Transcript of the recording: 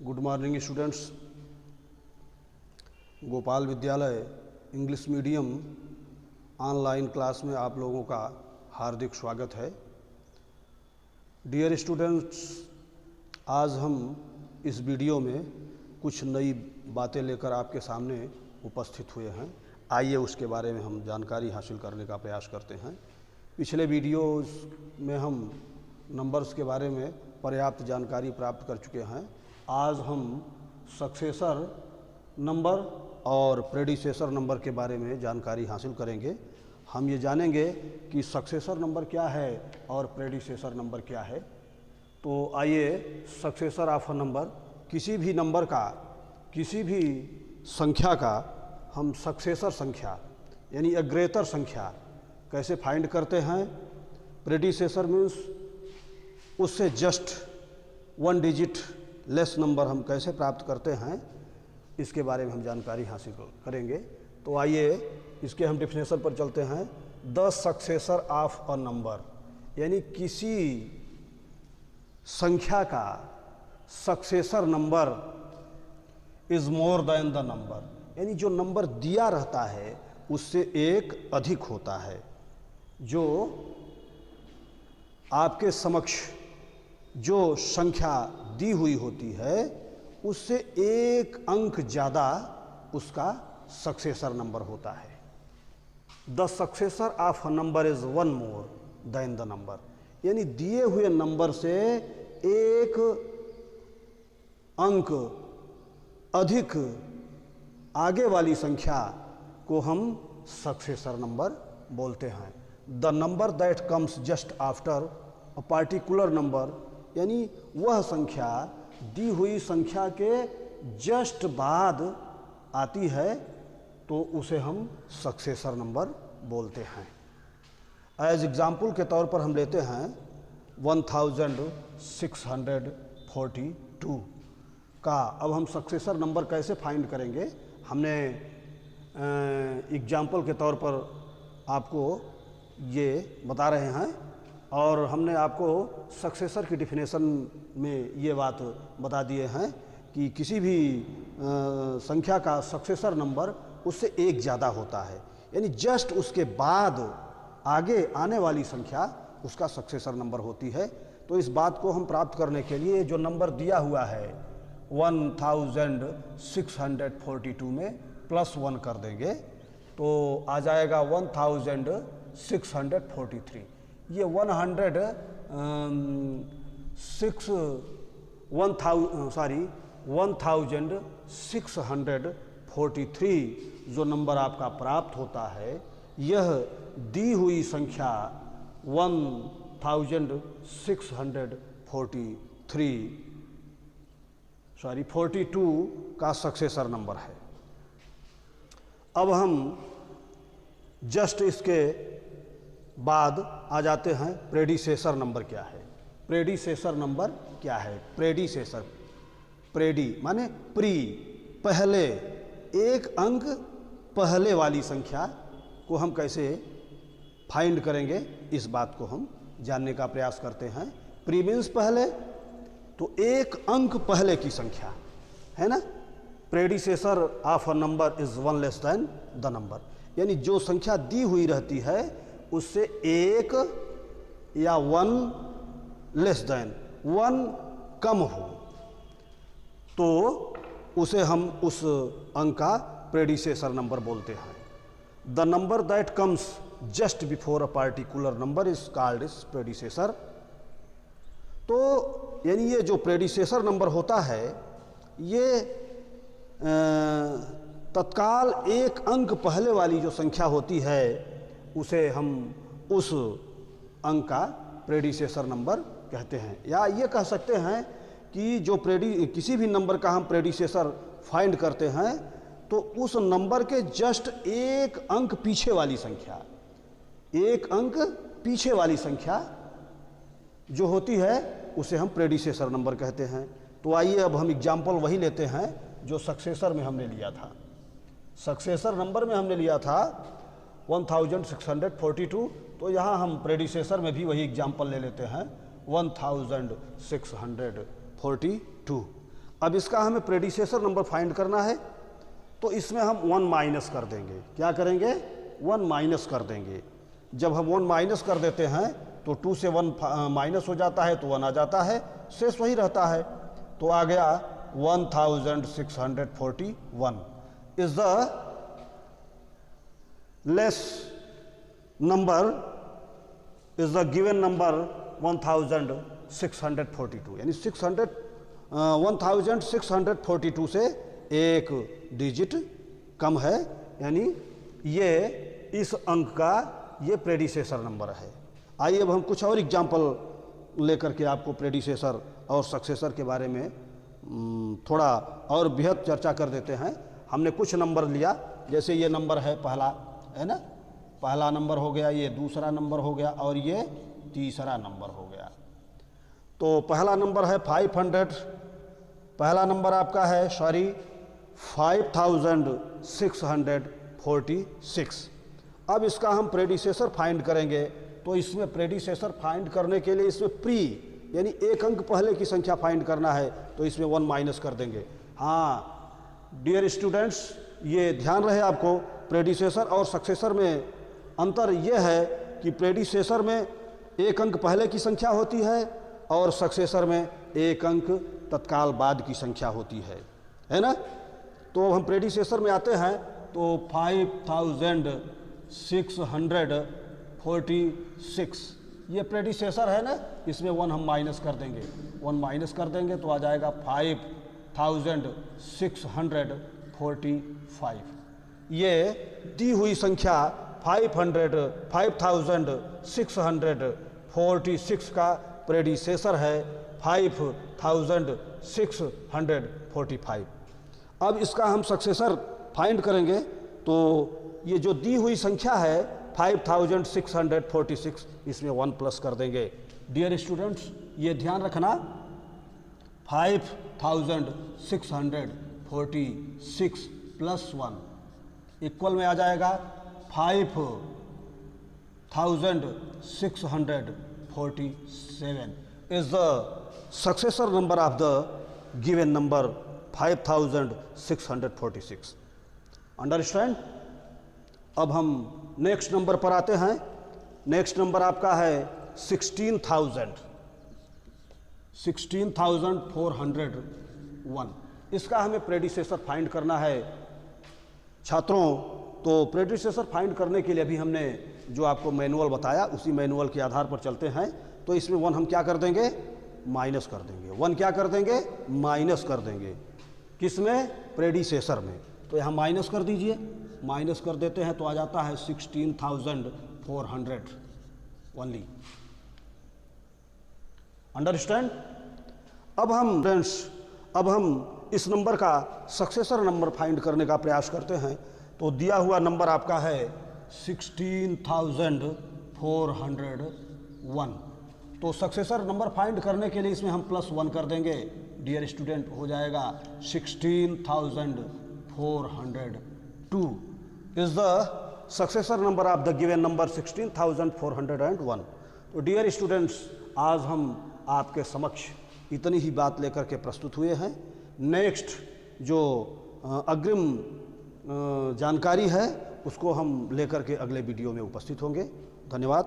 Good morning students. Gopal विद्यालय English medium online class में आप लोगों का हार्दिक स्वागत है। डियर स्टूडेंट्स, आज हम इस वीडियो में कुछ नई बातें लेकर आपके सामने उपस्थित हुए हैं। आइए उसके बारे में हम जानकारी हासिल करने का प्रयास करते हैं। पिछले वीडियोस में हम नंबर्स के बारे में पर्याप्त जानकारी प्राप्त कर चुके हैं। आज हम सक्सेसर नंबर और प्रेडिसेसर नंबर के बारे में जानकारी हासिल करेंगे। हम ये जानेंगे कि सक्सेसर नंबर क्या है और प्रेडिसेसर नंबर क्या है। तो आइए, सक्सेसर ऑफ अ नंबर, किसी भी नंबर का, किसी भी संख्या का हम सक्सेसर संख्या यानी अग्रेतर संख्या कैसे फाइंड करते हैं। प्रेडिसेसर मीन्स उससे जस्ट 1 डिजिट लेस नंबर हम कैसे प्राप्त करते हैं, इसके बारे में हम जानकारी हासिल करेंगे। तो आइए इसके हम डेफिनेशन पर चलते हैं। The successor of a number यानी किसी संख्या का successor number is more than the number, यानी जो नंबर दिया रहता है उससे एक अधिक होता है। जो आपके समक्ष जो संख्या दी हुई होती है उससे एक अंक ज़्यादा उसका सक्सेसर नंबर होता है। The successor of a number is 1 more than the number, यानी दिए हुए नंबर से एक अंक अधिक आगे वाली संख्या को हम सक्सेसर नंबर बोलते हैं। The number that comes just after a particular number, यानी वह संख्या दी हुई संख्या के जस्ट बाद आती है तो उसे हम सक्सेसर नंबर बोलते हैं। एज एग्जाम्पल के तौर पर हम लेते हैं 1642 का। अब हम सक्सेसर नंबर कैसे फाइंड करेंगे, हमने एग्जाम्पल के तौर पर आपको ये बता रहे हैं और हमने आपको सक्सेसर की डिफिनेशन में ये बात बता दिए हैं कि किसी भी संख्या का सक्सेसर नंबर उससे एक ज़्यादा होता है, यानी जस्ट उसके बाद आगे आने वाली संख्या उसका सक्सेसर नंबर होती है। तो इस बात को हम प्राप्त करने के लिए जो नंबर दिया हुआ है 1642 में +1 कर देंगे तो आ जाएगा 1643। ये 1643 जो नंबर आपका प्राप्त होता है, यह दी हुई संख्या 42 का सक्सेसर नंबर है। अब हम जस्ट इसके बाद आ जाते हैं प्रेडिसेसर नंबर क्या है। प्रेडिसेसर नंबर क्या है? प्रेडिसेसर, प्रेडी माने प्री, पहले, एक अंक पहले वाली संख्या को हम कैसे फाइंड करेंगे, इस बात को हम जानने का प्रयास करते हैं। प्री मीन्स पहले, तो एक अंक पहले की संख्या है ना। Predecessor of a number is 1 less than the number, यानी जो संख्या दी हुई रहती है उससे एक या 1 लेस देन 1 कम हो तो उसे हम उस अंक का प्रेडिसेसर नंबर बोलते हैं। The number that comes just before a particular number is called is predecessor. तो यानी ये जो प्रेडिसेसर नंबर होता है ये तत्काल एक अंक पहले वाली जो संख्या होती है उसे हम उस अंक का प्रेडिसेसर नंबर कहते हैं। या ये कह सकते हैं कि जो किसी भी नंबर का हम प्रेडिसेसर फाइंड करते हैं तो उस नंबर के जस्ट एक अंक पीछे वाली संख्या, एक अंक पीछे वाली संख्या जो होती है उसे हम प्रेडिसेसर नंबर कहते हैं। तो आइए अब हम एग्जाम्पल वही लेते हैं जो सक्सेसर में हमने लिया था। सक्सेसर नंबर में हमने लिया था 1642, तो यहाँ हम प्रेडिसेसर में भी वही एग्जाम्पल ले लेते हैं 1642। अब इसका हमें प्रेडिसेसर नंबर फाइंड करना है, तो इसमें हम 1 माइनस कर देंगे। क्या करेंगे? 1 माइनस कर देंगे। जब हम 1 माइनस कर देते हैं तो 2 से 1 माइनस हो जाता है तो 1 आ जाता है, शेष वही रहता है। तो आ गया 1641 is the less number, is the given number 1642, यानी 1642 से एक डिजिट कम है, यानी ये इस अंक का ये प्रेडिसेसर नंबर है। आइए अब हम कुछ और एग्जाम्पल लेकर के आपको प्रेडिसेसर और सक्सेसर के बारे में थोड़ा और बेहद चर्चा कर देते हैं। हमने कुछ नंबर लिया, जैसे ये नंबर है पहला, है ना, पहला नंबर हो गया, ये दूसरा नंबर हो गया और ये तीसरा नंबर हो गया। तो पहला नंबर है 500, पहला नंबर आपका है 5646। अब इसका हम प्रेडिसेसर फाइंड करेंगे, तो इसमें प्रेडिसेसर फाइंड करने के लिए इसमें प्री यानी एक अंक पहले की संख्या फाइंड करना है, तो इसमें 1 माइनस कर देंगे। हाँ डियर स्टूडेंट्स, ये ध्यान रहे आपको, प्रेडिसेसर और सक्सेसर में अंतर यह है कि प्रेडिसेसर में एक अंक पहले की संख्या होती है और सक्सेसर में एक अंक तत्काल बाद की संख्या होती है ना। तो हम प्रेडिसेसर में आते हैं तो 5646 ये प्रेडिसेसर है ना, इसमें 1 हम माइनस कर देंगे। 1 माइनस कर देंगे तो आ जाएगा 5645। ये दी हुई संख्या 5646 का प्रेडिसेसर है 5645। अब इसका हम सक्सेसर फाइंड करेंगे, तो ये जो दी हुई संख्या है 5646, इसमें 1 प्लस कर देंगे। डियर स्टूडेंट्स, ये ध्यान रखना, 5646 प्लस 1 इक्वल में आ जाएगा 5647 is the successor number of the given number 5646। Understand? अब हम नेक्स्ट नंबर पर आते हैं। नेक्स्ट नंबर आपका है 16401। इसका हमें प्रेडिसेसर फाइंड करना है छात्रों। तो प्रेडिसेसर फाइंड करने के लिए अभी हमने जो आपको मैनुअल बताया उसी मैनुअल के आधार पर चलते हैं। तो इसमें 1 हम क्या कर देंगे? माइनस कर देंगे। 1 क्या कर देंगे? माइनस कर देंगे। किसमें? प्रेडिसेसर में। तो यहाँ माइनस कर दीजिए, माइनस कर देते हैं तो आ जाता है 16400 ओनली। अंडरस्टैंड? अब हम इस नंबर का सक्सेसर नंबर फाइंड करने का प्रयास करते हैं। तो दिया हुआ नंबर आपका है 16401। तो सक्सेसर नंबर फाइंड करने के लिए इसमें हम +1 कर देंगे। डियर स्टूडेंट, हो जाएगा 16402 is the successor number of the given number 16401। तो डियर स्टूडेंट्स, आज हम आपके समक्ष इतनी ही बात लेकर के प्रस्तुत हुए हैं। नेक्स्ट जो अग्रिम जानकारी है उसको हम लेकर के अगले वीडियो में उपस्थित होंगे। धन्यवाद।